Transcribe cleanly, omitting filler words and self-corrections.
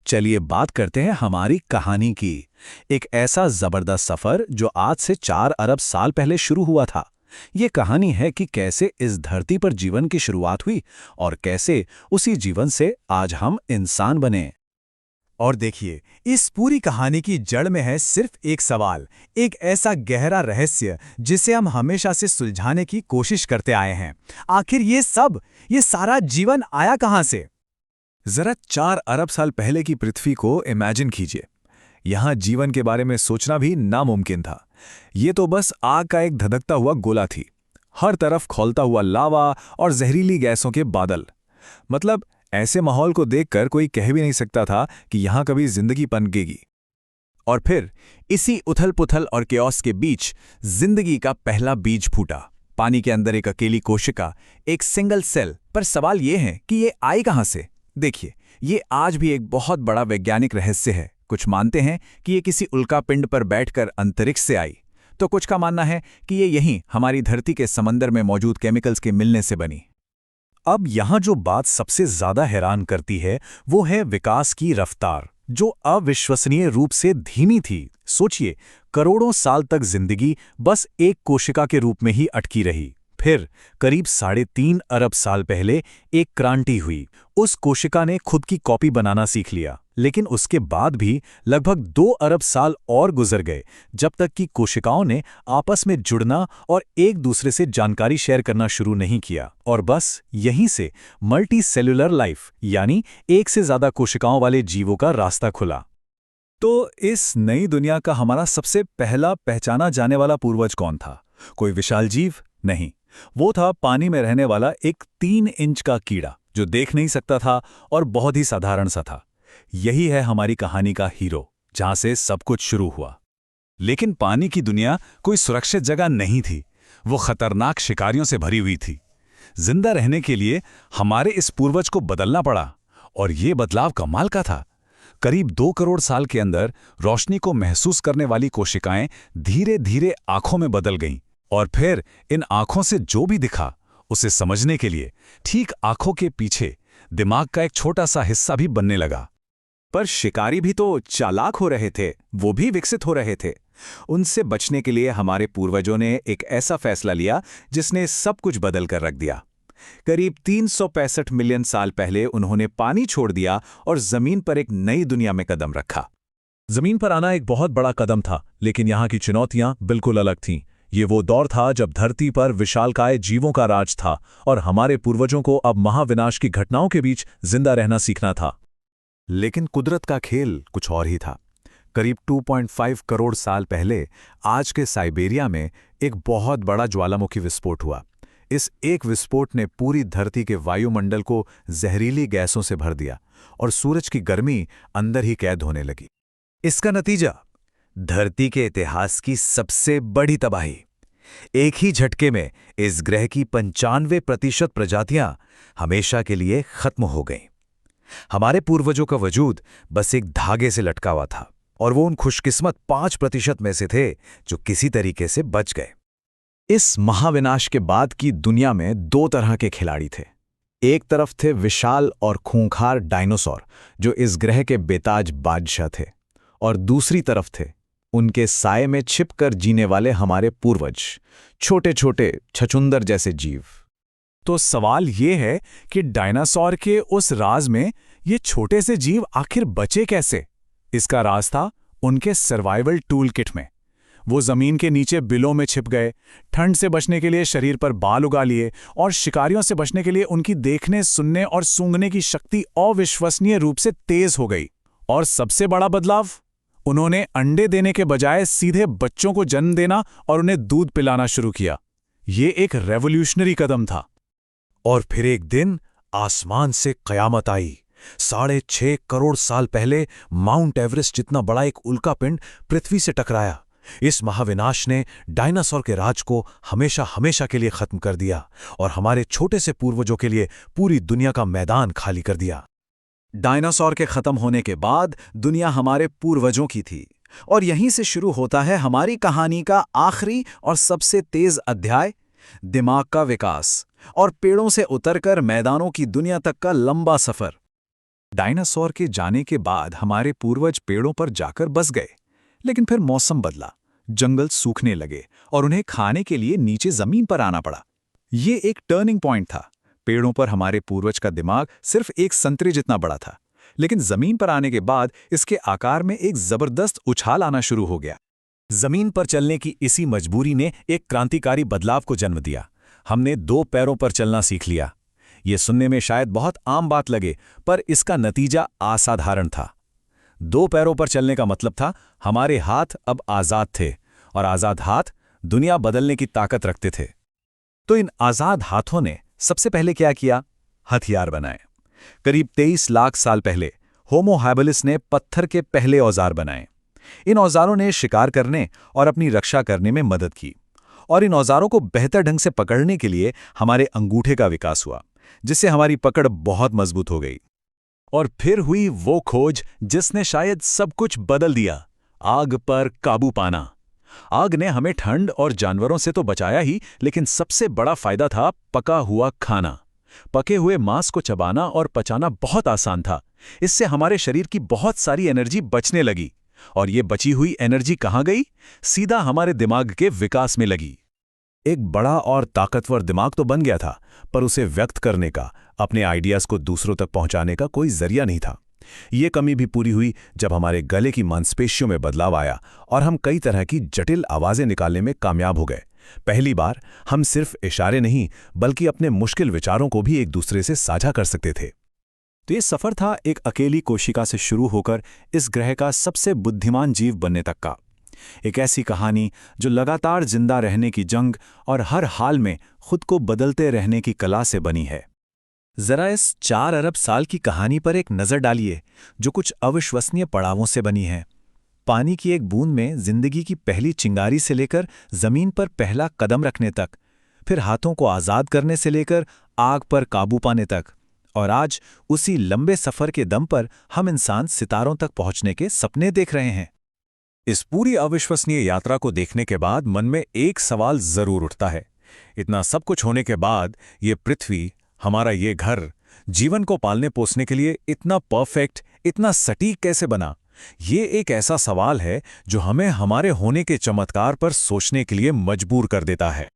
चलिए बात करते हैं हमारी कहानी की। एक ऐसा जबरदस्त सफर जो आज से 4 अरब साल पहले शुरू हुआ था। ये कहानी है कि कैसे इस धरती पर जीवन की शुरुआत हुई और कैसे उसी जीवन से आज हम इंसान बने। और देखिए, इस पूरी कहानी की जड़ में है सिर्फ एक सवाल, एक ऐसा गहरा रहस्य जिसे हम हमेशा से सुलझाने की कोशिश करते आए हैं। आखिर ये सारा जीवन आया कहाँ से? जरा 4 अरब साल पहले की पृथ्वी को इमेजिन कीजिए। यहाँ जीवन के बारे में सोचना भी नामुमकिन था। ये तो बस आग का एक धधकता हुआ गोला थी। हर तरफ खौलता हुआ लावा और जहरीली गैसों के बादल। मतलब ऐसे माहौल को देखकर कोई कह भी नहीं सकता था कि यहाँ कभी जिंदगी पनपेगी। और फिर इसी उथल-पुथल और केओस के बीच जिंदगी का पहला बीज फूटा। पानी के अंदर एक अकेली कोशिका, एक सिंगल सेल। पर सवाल ये है कि ये आई कहाँ से? देखिए, ये आज भी एक बहुत बड़ा वैज्ञानिक रहस्य है। कुछ मानते हैं कि ये किसी उल्कापिंड पर बैठकर अंतरिक्ष से आई, तो कुछ का मानना है कि ये यहीं हमारी धरती के समंदर में मौजूद केमिकल्स के मिलने से बनी। अब यहाँ जो बात सबसे ज्यादा हैरान करती है वो है विकास की रफ्तार, जो अविश्वसनीय रूप से धीमी थी। सोचिए, करोड़ों साल तक जिंदगी बस एक कोशिका के रूप में ही अटकी रही। फिर करीब 3.5 अरब साल पहले एक क्रांति हुई। उस कोशिका ने खुद की कॉपी बनाना सीख लिया। लेकिन उसके बाद भी लगभग 2 अरब साल और गुजर गए, जब तक कि कोशिकाओं ने आपस में जुड़ना और एक दूसरे से जानकारी शेयर करना शुरू नहीं किया। और बस यहीं से मल्टी सेल्युलर लाइफ, यानी एक से ज्यादा कोशिकाओं वाले जीवों का रास्ता खुला। तो इस नई दुनिया का हमारा सबसे पहला पहचाना जाने वाला पूर्वज कौन था? कोई विशाल जीव? नहीं, वो था पानी में रहने वाला एक 3 इंच का कीड़ा, जो देख नहीं सकता था और बहुत ही साधारण सा था। यही है हमारी कहानी का हीरो, जहां से सब कुछ शुरू हुआ। लेकिन पानी की दुनिया कोई सुरक्षित जगह नहीं थी। वो खतरनाक शिकारियों से भरी हुई थी। जिंदा रहने के लिए हमारे इस पूर्वज को बदलना पड़ा, और ये बदलाव कमाल का था। करीब 2 करोड़ साल के अंदर रोशनी को महसूस करने वाली कोशिकाएं धीरे धीरे आंखों में बदल गईं। और फिर इन आंखों से जो भी दिखा, उसे समझने के लिए ठीक आंखों के पीछे दिमाग का एक छोटा सा हिस्सा भी बनने लगा। पर शिकारी भी तो चालाक हो रहे थे, वो भी विकसित हो रहे थे। उनसे बचने के लिए हमारे पूर्वजों ने एक ऐसा फैसला लिया जिसने सब कुछ बदल कर रख दिया। करीब 365 मिलियन साल पहले उन्होंने पानी छोड़ दिया और जमीन पर एक नई दुनिया में कदम रखा। जमीन पर आना एक बहुत बड़ा कदम था, लेकिन यहाँ की चुनौतियां बिल्कुल अलग थीं। ये वो दौर था जब धरती पर विशालकाय जीवों का राज था, और हमारे पूर्वजों को अब महाविनाश की घटनाओं के बीच जिंदा रहना सीखना था। लेकिन कुदरत का खेल कुछ और ही था। करीब 2.5 करोड़ साल पहले आज के साइबेरिया में एक बहुत बड़ा ज्वालामुखी विस्फोट हुआ। इस एक विस्फोट ने पूरी धरती के वायुमंडल को जहरीली गैसों से भर दिया और सूरज की गर्मी अंदर ही कैद होने लगी। इसका नतीजा, धरती के इतिहास की सबसे बड़ी तबाही। एक ही झटके में इस ग्रह की 95% प्रजातियां हमेशा के लिए खत्म हो गईं। हमारे पूर्वजों का वजूद बस एक धागे से लटका हुआ था, और वो उन खुशकिस्मत 5% में से थे जो किसी तरीके से बच गए। इस महाविनाश के बाद की दुनिया में 2 तरह के खिलाड़ी थे। एक तरफ थे विशाल और खूंखार डायनासोर, जो इस ग्रह के बेताज बादशाह थे, और दूसरी तरफ थे उनके साए में छिपकर जीने वाले हमारे पूर्वज, छोटे छोटे छछुंदर जैसे जीव। तो सवाल ये है कि डायनासोर के उस राज में ये छोटे से जीव आखिर बचे कैसे? इसका राज था उनके सर्वाइवल टूल किट में। वो जमीन के नीचे बिलों में छिप गए, ठंड से बचने के लिए शरीर पर बाल उगा लिए, और शिकारियों से बचने के लिए उनकी देखने, सुनने और सूंघने की शक्ति अविश्वसनीय रूप से तेज हो गई। और सबसे बड़ा बदलाव, उन्होंने अंडे देने के बजाय सीधे बच्चों को जन्म देना और उन्हें दूध पिलाना शुरू किया। ये एक रेवोल्यूशनरी कदम था। और फिर एक दिन आसमान से कयामत आई। 6.5 करोड़ साल पहले माउंट एवरेस्ट जितना बड़ा एक उल्कापिंड पृथ्वी से टकराया। इस महाविनाश ने डायनासोर के राज को हमेशा हमेशा के लिए खत्म कर दिया, और हमारे छोटे से पूर्वजों के लिए पूरी दुनिया का मैदान खाली कर दिया। डायनासोर के खत्म होने के बाद दुनिया हमारे पूर्वजों की थी, और यहीं से शुरू होता है हमारी कहानी का आखिरी और सबसे तेज अध्याय, दिमाग का विकास और पेड़ों से उतरकर मैदानों की दुनिया तक का लंबा सफर। डायनासोर के जाने के बाद हमारे पूर्वज पेड़ों पर जाकर बस गए, लेकिन फिर मौसम बदला, जंगल सूखने लगे और उन्हें खाने के लिए नीचे जमीन पर आना पड़ा। ये एक टर्निंग पॉइंट था। पेड़ों पर हमारे पूर्वज का दिमाग सिर्फ एक संतरे जितना बड़ा था, लेकिन जमीन पर आने के बाद इसके आकार में एक जबरदस्त उछाल आना शुरू हो गया। जमीन पर चलने की इसी मजबूरी ने एक क्रांतिकारी बदलाव को जन्म दिया। हमने 2 पैरों पर चलना सीख लिया। ये सुनने में शायद बहुत आम बात लगे, पर इसका नतीजा असाधारण था। 2 पैरों पर चलने का मतलब था हमारे हाथ अब आज़ाद थे, और आज़ाद हाथ दुनिया बदलने की ताकत रखते थे। तो इन आज़ाद हाथों ने सबसे पहले क्या किया? हथियार बनाए। करीब 23 लाख साल पहले होमो हैबिलिस ने पत्थर के पहले औजार बनाए। इन औजारों ने शिकार करने और अपनी रक्षा करने में मदद की, और इन औजारों को बेहतर ढंग से पकड़ने के लिए हमारे अंगूठे का विकास हुआ, जिससे हमारी पकड़ बहुत मजबूत हो गई। और फिर हुई वो खोज जिसने शायद सब कुछ बदल दिया, आग पर काबू पाना। आग ने हमें ठंड और जानवरों से तो बचाया ही, लेकिन सबसे बड़ा फायदा था पका हुआ खाना। पके हुए मांस को चबाना और पचाना बहुत आसान था। इससे हमारे शरीर की बहुत सारी एनर्जी बचने लगी, और ये बची हुई एनर्जी कहाँ गई? सीधा हमारे दिमाग के विकास में लगी। एक बड़ा और ताकतवर दिमाग तो बन गया था, पर उसे व्यक्त करने का, अपने आइडियाज को दूसरों तक पहुंचाने का कोई जरिया नहीं था। ये कमी भी पूरी हुई जब हमारे गले की मांसपेशियों में बदलाव आया और हम कई तरह की जटिल आवाजें निकालने में कामयाब हो गए। पहली बार हम सिर्फ इशारे नहीं, बल्कि अपने मुश्किल विचारों को भी एक दूसरे से साझा कर सकते थे। तो ये सफर था एक अकेली कोशिका से शुरू होकर इस ग्रह का सबसे बुद्धिमान जीव बनने तक का। एक ऐसी कहानी जो लगातार जिंदा रहने की जंग और हर हाल में खुद को बदलते रहने की कला से बनी है। जरा इस 4 अरब साल की कहानी पर एक नज़र डालिए, जो कुछ अविश्वसनीय पड़ावों से बनी है। पानी की एक बूंद में जिंदगी की पहली चिंगारी से लेकर जमीन पर पहला कदम रखने तक, फिर हाथों को आज़ाद करने से लेकर आग पर काबू पाने तक, और आज उसी लंबे सफ़र के दम पर हम इंसान सितारों तक पहुंचने के सपने देख रहे हैं। इस पूरी अविश्वसनीय यात्रा को देखने के बाद मन में एक सवाल जरूर उठता है, इतना सब कुछ होने के बाद ये पृथ्वी, हमारा ये घर, जीवन को पालने पोसने के लिए इतना परफेक्ट, इतना सटीक कैसे बना? ये एक ऐसा सवाल है जो हमें हमारे होने के चमत्कार पर सोचने के लिए मजबूर कर देता है।